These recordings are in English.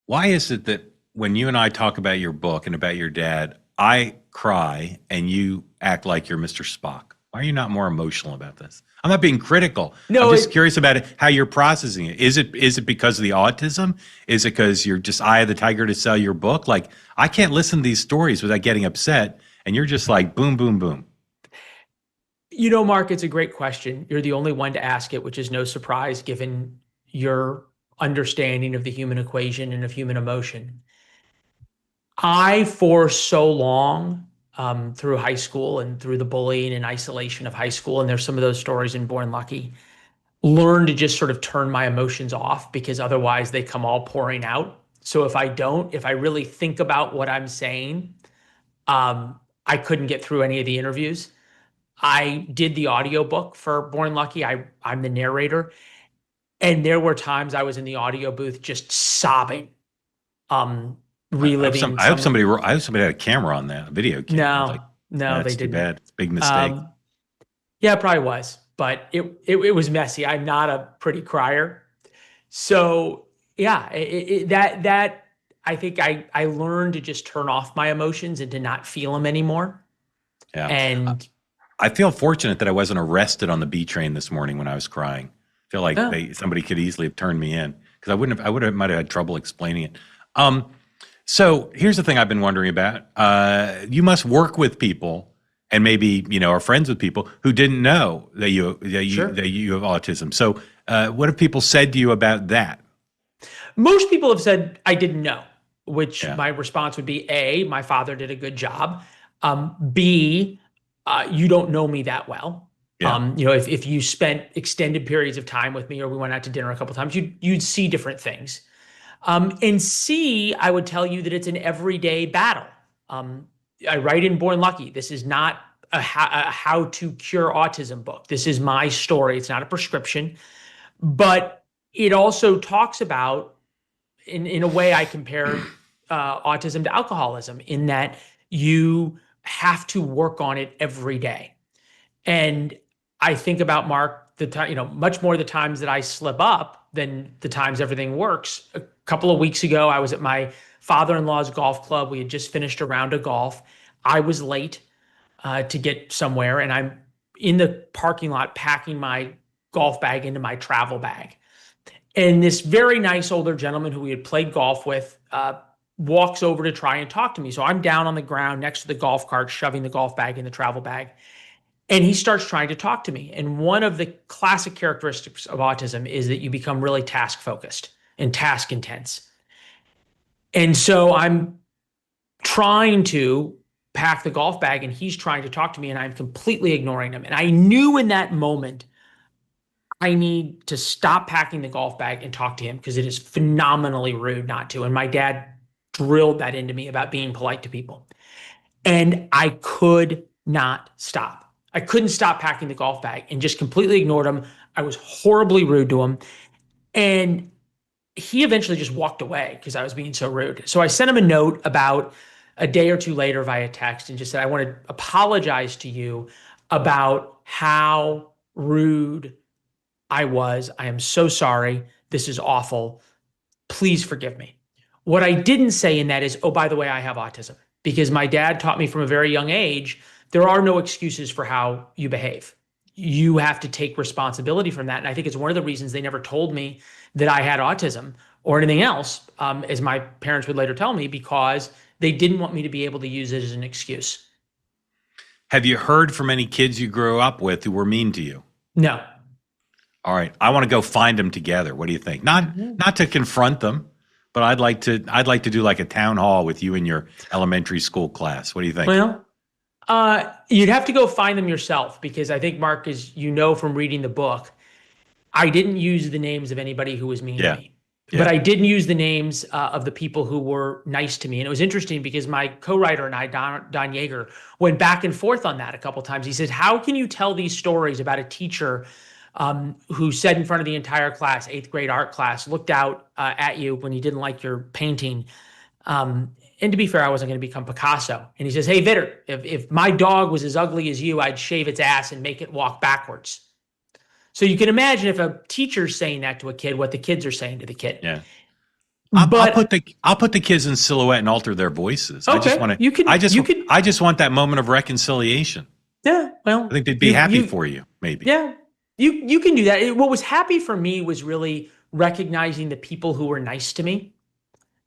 Why is it that when you and I talk about your book and about your dad, I cry and you act like you're Mr. Spock? Why are you not more emotional about this? I'm not being critical. I'm No, just curious about it, how you're processing it. Is it because of the autism? Is it because you're just eye of the tiger to sell your book? Like, I can't listen to these stories without getting upset, and you're just like boom, boom, boom. Mark, it's a great question. You're the only one to ask it, which is no surprise given your understanding of the human equation and of human emotion. I, for so long, through high school and through the bullying and isolation of high school, and there's some of those stories in Born Lucky, learned to just sort of turn my emotions off because otherwise they come all pouring out. So if I really think about what I'm saying, I couldn't get through any of the interviews. I did the audiobook for Born Lucky. I'm the narrator. And there were times I was in the audio booth just sobbing, reliving some. I hope somebody had a camera on that, a video camera. No, Like, no, they that's too didn't. bad. It's a big mistake. Yeah, it probably was, but it was messy. I'm not a pretty crier. So yeah, that I think I learned to just turn off my emotions and to not feel them anymore. Yeah. And I feel fortunate that I wasn't arrested on the B train this morning when I was crying. I feel like no, somebody could easily have turned me in because I might have had trouble explaining it. So here's the thing I've been wondering about. You must work with people and maybe, are friends with people who didn't know sure. that you have autism. So, what have people said to you about that? Most people have said I didn't know, which Yeah. my response would be A, my father did a good job. B, you don't know me that well. Yeah. If you spent extended periods of time with me or we went out to dinner a couple of times, you'd see different things. And C, I would tell you that it's an everyday battle. I write in Born Lucky. This is not a how to cure autism book. This is my story. It's not a prescription, but it also talks about, in a way, I compare autism to alcoholism in that you have to work on it every day. And I think about Mark, the time, much more the times that I slip up than the times everything works. A couple of weeks ago, I was at my father-in-law's golf club. We had just finished a round of golf. I was late to get somewhere, and I'm in the parking lot packing my golf bag into my travel bag. And this very nice older gentleman who we had played golf with walks over to try and talk to me. So I'm down on the ground next to the golf cart, shoving the golf bag in the travel bag. And he starts trying to talk to me. And one of the classic characteristics of autism is that you become really task focused and task intense. And so I'm trying to pack the golf bag and he's trying to talk to me and I'm completely ignoring him. And I knew in that moment, I need to stop packing the golf bag and talk to him because it is phenomenally rude not to. And my dad drilled that into me about being polite to people. And I could not stop. I couldn't stop packing the golf bag and just completely ignored him. I was horribly rude to him. And he eventually just walked away because I was being so rude. So I sent him a note about a day or two later via text and just said, I want to apologize to you about how rude I was. I am so sorry. This is awful. Please forgive me. What I didn't say in that is, oh, by the way, I have autism. Because my dad taught me from a very young age, there are no excuses for how you behave. You have to take responsibility from that. And I think it's one of the reasons they never told me that I had autism or anything else, as my parents would later tell me, because they didn't want me to be able to use it as an excuse. Have you heard from any kids you grew up with who were mean to you? No. All right. I want to go find them together. What do you think? Not to confront them, but I'd like to do like a town hall with you and your elementary school class. What do you think? Well, you'd have to go find them yourself because I think, Mark, as you know from reading the book, I didn't use the names of anybody who was mean to me. Yeah. But I did use the names of the people who were nice to me. And it was interesting because my co-writer and I, Don Yeager, went back and forth on that a couple of times. He said, how can you tell these stories about a teacher who said in front of the entire class, 8th grade art class, looked out at you when he didn't like your painting? And to be fair, I wasn't going to become Picasso. And he says, hey, Vittert, if my dog was as ugly as you, I'd shave its ass and make it walk backwards. So you can imagine if a teacher's saying that to a kid, what the kids are saying to the kid. Yeah. But I'll put the kids in silhouette and alter their voices. I just okay, want to. you could you could I just want that moment of reconciliation. yeah. I Well, think they'd be happy for you, maybe. yeah, you can do that. What was happy for me was really recognizing the people who were nice to me.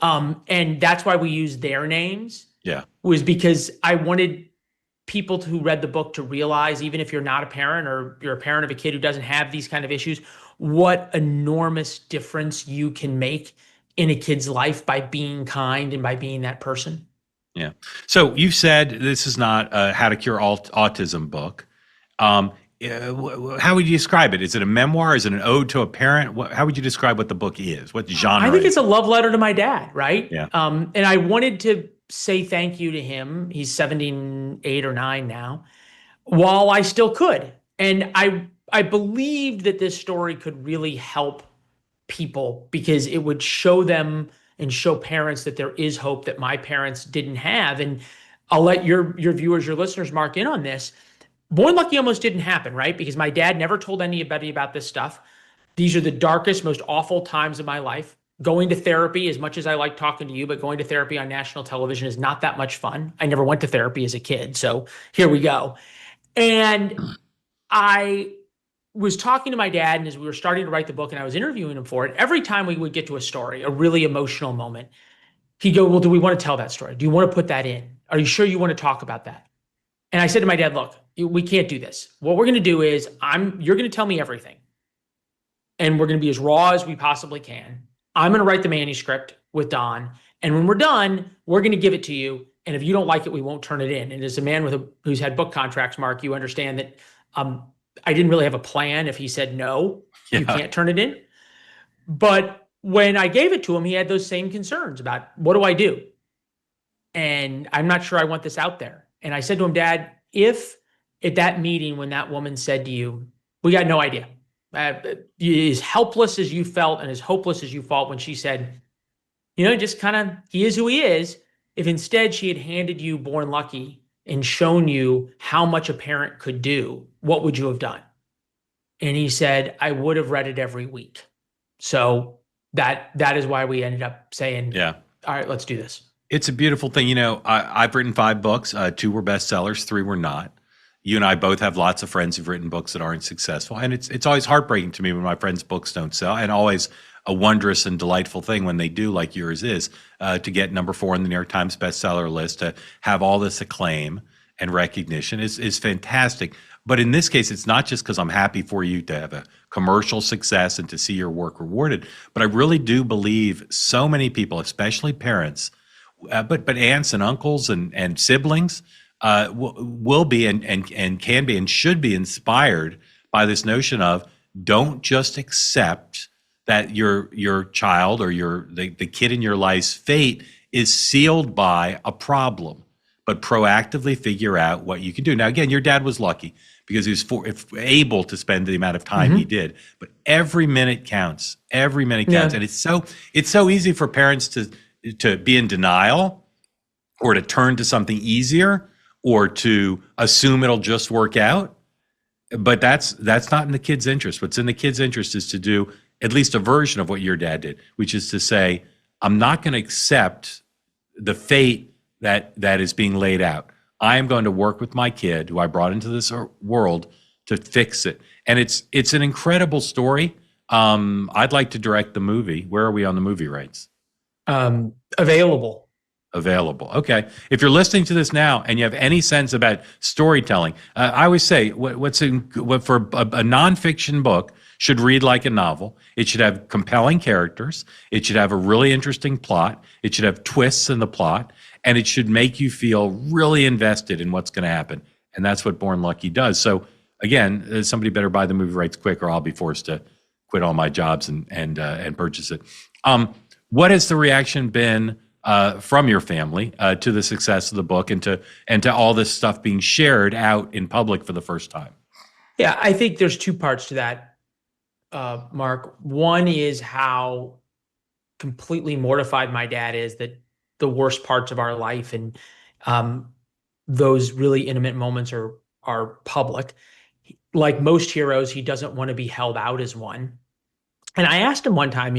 And that's why we use their names, Yeah. was because I wanted people who read the book to realize, even if you're not a parent or you're a parent of a kid who doesn't have these kind of issues, what enormous difference you can make in a kid's life by being kind and by being that person. Yeah. So you've said this is not a how to cure autism book. Um, how would you describe it? Is it a memoir? Is it an ode to a parent? How would you describe what the book is? What genre I think is it's a it? love letter to my dad, right? Yeah. And I wanted to say thank you to him. He's 78 or 9 now, while I still could. And I believed that this story could really help people because it would show them and show parents that there is hope that my parents didn't have. And I'll let your viewers, your listeners mark in on this. Born Lucky almost didn't happen, right? Because my dad never told anybody about this stuff. These are the darkest, most awful times of my life. Going to therapy, as much as I like talking to you, but going to therapy on national television is not that much fun. I never went to therapy as a kid. So here we go. And I was talking to my dad, and as we were starting to write the book and I was interviewing him for it, every time we would get to a story, a really emotional moment, he'd go, well, do we want to tell that story? Do you want to put that in? Are you sure you want to talk about that? And I said to my dad, look, we can't do this. What we're going to do is you're going to tell me everything. And we're going to be as raw as we possibly can. I'm going to write the manuscript with Don. And when we're done, we're going to give it to you. And if you don't like it, we won't turn it in. And as a man who's had book contracts, Mark, you understand that I didn't really have a plan. If he said no, you can't turn it in. But when I gave it to him, he had those same concerns about what do I do? And I'm not sure I want this out there. And I said to him, Dad, if at that meeting when that woman said to you, we got no idea, as helpless as you felt and as hopeless as you felt when she said, just kind of, he is who he is. If instead she had handed you Born Lucky and shown you how much a parent could do, what would you have done? And he said, I would have read it every week. So that is why we ended up saying, Yeah. All right, let's do this. It's a beautiful thing. I've written 5 books. 2 were bestsellers, 3 were not. You and I both have lots of friends who've written books that aren't successful. And it's always heartbreaking to me when my friends' books don't sell, and always a wondrous and delightful thing when they do, like yours is, to get number 4 on the New York Times bestseller list, to have all this acclaim and recognition is fantastic. But in this case, it's not just because I'm happy for you to have a commercial success and to see your work rewarded, but I really do believe so many people, especially parents, but aunts and uncles and siblings, will be and can be and should be inspired by this notion of don't just accept that your child or the kid in your life's fate is sealed by a problem, but proactively figure out what you can do. Now, again, your dad was lucky because he was able to spend the amount of time he did, but every minute counts. Every minute counts, and it's so easy for parents to be in denial or to turn to something easier or to assume it'll just work out. But that's not in the kid's interest. What's in the kid's interest is to do at least a version of what your dad did, which is to say, I'm not going to accept the fate that is being laid out. I am going to work with my kid, who I brought into this world, to fix it. And it's an incredible story. I'd like to direct the movie. Where are we on the movie rights? Available. Okay. If you're listening to this now and you have any sense about storytelling, I always say what for a nonfiction book should read like a novel. It should have compelling characters. It should have a really interesting plot. It should have twists in the plot, and it should make you feel really invested in what's going to happen. And that's what Born Lucky does. So again, somebody better buy the movie rights quick, or I'll be forced to quit all my jobs and purchase it. What has the reaction been from your family to the success of the book and to all this stuff being shared out in public for the first time? Yeah, I think there's 2 parts to that, Mark. One is how completely mortified my dad is that the worst parts of our life and those really intimate moments are public. Like most heroes, he doesn't want to be held out as one. And I asked him one time,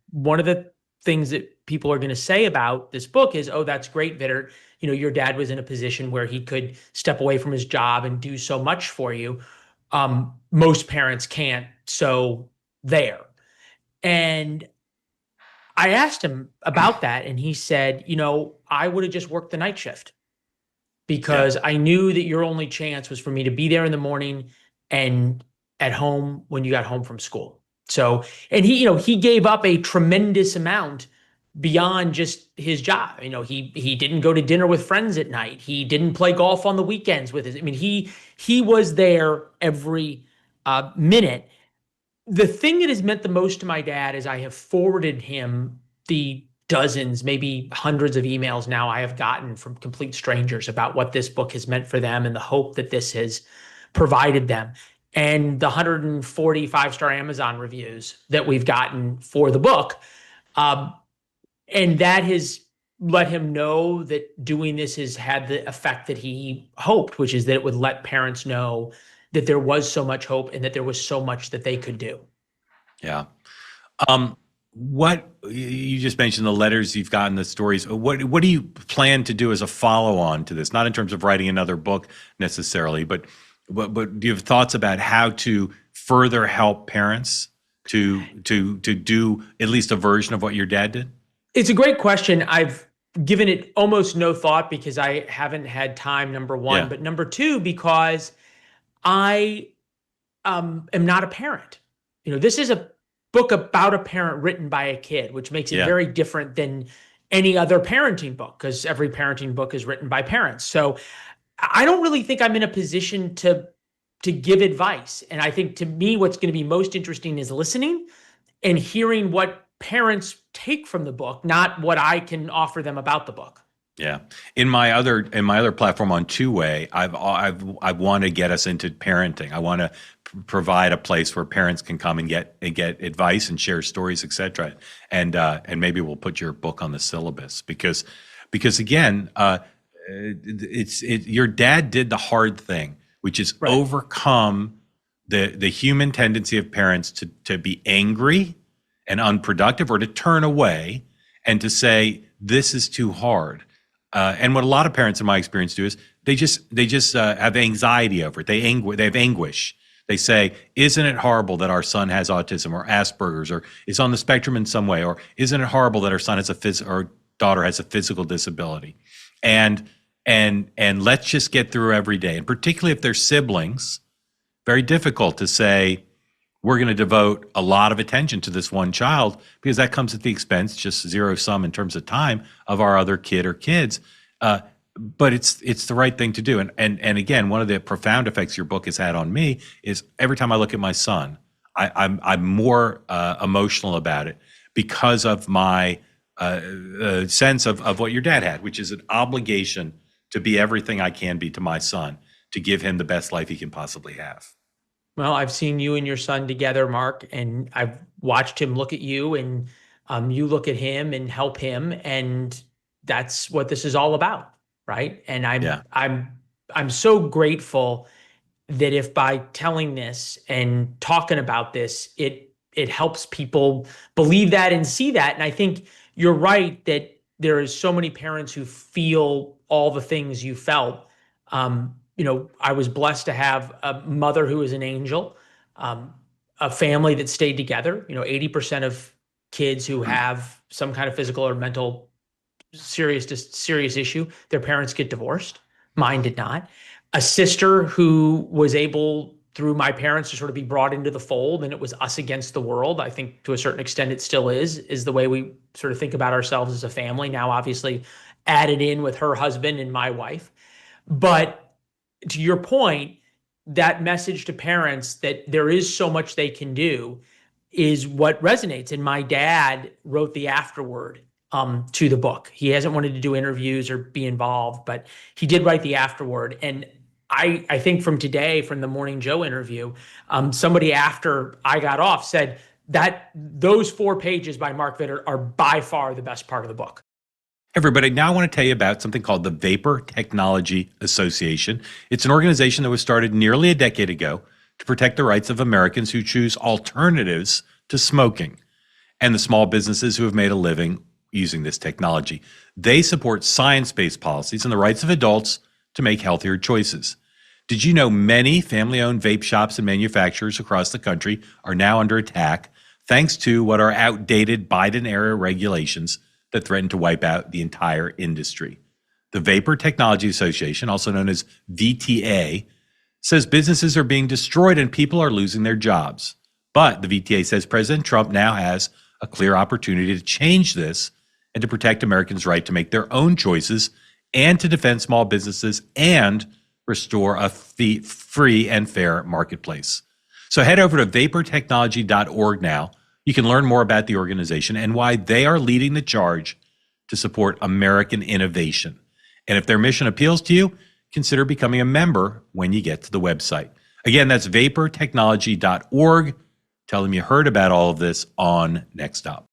one of the things that people are going to say about this book is, oh, that's great, Vittert. Your dad was in a position where he could step away from his job and do so much for you. Most parents can't. So there. And I asked him about that, and he said, I would have just worked the night shift because I knew that your only chance was for me to be there in the morning and at home when you got home from school. So, and he gave up a tremendous amount beyond just his job. He didn't go to dinner with friends at night. He didn't play golf on the weekends with his. He was there every minute. The thing that has meant the most to my dad is I have forwarded him the dozens, maybe hundreds of emails now I have gotten from complete strangers about what this book has meant for them and the hope that this has provided them. And the 140 5-star Amazon reviews that we've gotten for the book. And that has let him know that doing this has had the effect that he hoped, which is that it would let parents know that there was so much hope and that there was so much that they could do. Yeah. What you just mentioned, the letters you've gotten, the stories. What do you plan to do as a follow-on to this? Not in terms of writing another book necessarily, but do you have thoughts about how to further help parents to do at least a version of what your dad did? It's a great question. I've given it almost no thought because I haven't had time, number one, but number two, because I am not a parent. This is a book about a parent written by a kid, which makes it very different than any other parenting book because every parenting book is written by parents. So I don't really think I'm in a position to give advice. And I think to me, what's going to be most interesting is listening and hearing what parents take from the book, not what I can offer them about the book. Yeah. In my other platform on Two Way, I want to get us into parenting. I want to provide a place where parents can come and get advice and share stories, etc. And maybe we'll put your book on the syllabus because again, your dad did the hard thing, which is overcome the human tendency of parents to be angry and unproductive or to turn away and to say, this is too hard. And what a lot of parents in my experience do is they just have anxiety over it. They have anguish. They say, isn't it horrible that our son has autism or Asperger's or is on the spectrum in some way? Or isn't it horrible that our son has or daughter has a physical disability? And let's just get through every day. And particularly if they're siblings, very difficult to say, we're going to devote a lot of attention to this one child because that comes at the expense, just zero sum in terms of time, of our other kid or kids. But it's the right thing to do. And again, one of the profound effects your book has had on me is every time I look at my son, I'm more emotional about it because of my sense of what your dad had, which is an obligation to be everything I can be to my son, to give him the best life he can possibly have. Well, I've seen you and your son together, Mark, and I've watched him look at you and you look at him and help him. And that's what this is all about. Right. And I'm so grateful that if by telling this and talking about this, it helps people believe that and see that. And I think you're right that there is so many parents who feel all the things you felt. I was blessed to have a mother who is an angel, a family that stayed together. 80% of kids who have some kind of physical or mental serious issue, their parents get divorced. Mine did not. A sister who was able, through my parents, to sort of be brought into the fold, and it was us against the world. I think to a certain extent it still is the way we sort of think about ourselves as a family. Now, obviously, added in with her husband and my wife. But to your point, that message to parents that there is so much they can do is what resonates. And my dad wrote the afterword to the book. He hasn't wanted to do interviews or be involved, but he did write the afterword. And I think from today, from the Morning Joe interview, somebody after I got off said that those 4 pages by Mark Vittert are by far the best part of the book. Everybody, now I want to tell you about something called the Vapor Technology Association. It's an organization that was started nearly a decade ago to protect the rights of Americans who choose alternatives to smoking. and the small businesses who have made a living using this technology. They support science-based policies and the rights of adults to make healthier choices. Did you know many family-owned vape shops and manufacturers across the country are now under attack thanks to what are outdated Biden-era regulations that threaten to wipe out the entire industry? The Vapor Technology Association, also known as VTA, says businesses are being destroyed and people are losing their jobs. But the VTA says President Trump now has a clear opportunity to change this and to protect Americans' right to make their own choices and to defend small businesses and restore a free and fair marketplace. So head over to vaportechnology.org now. You can learn more about the organization and why they are leading the charge to support American innovation. And if their mission appeals to you, consider becoming a member when you get to the website. Again, that's vaportechnology.org. Tell them you heard about all of this on Next Up.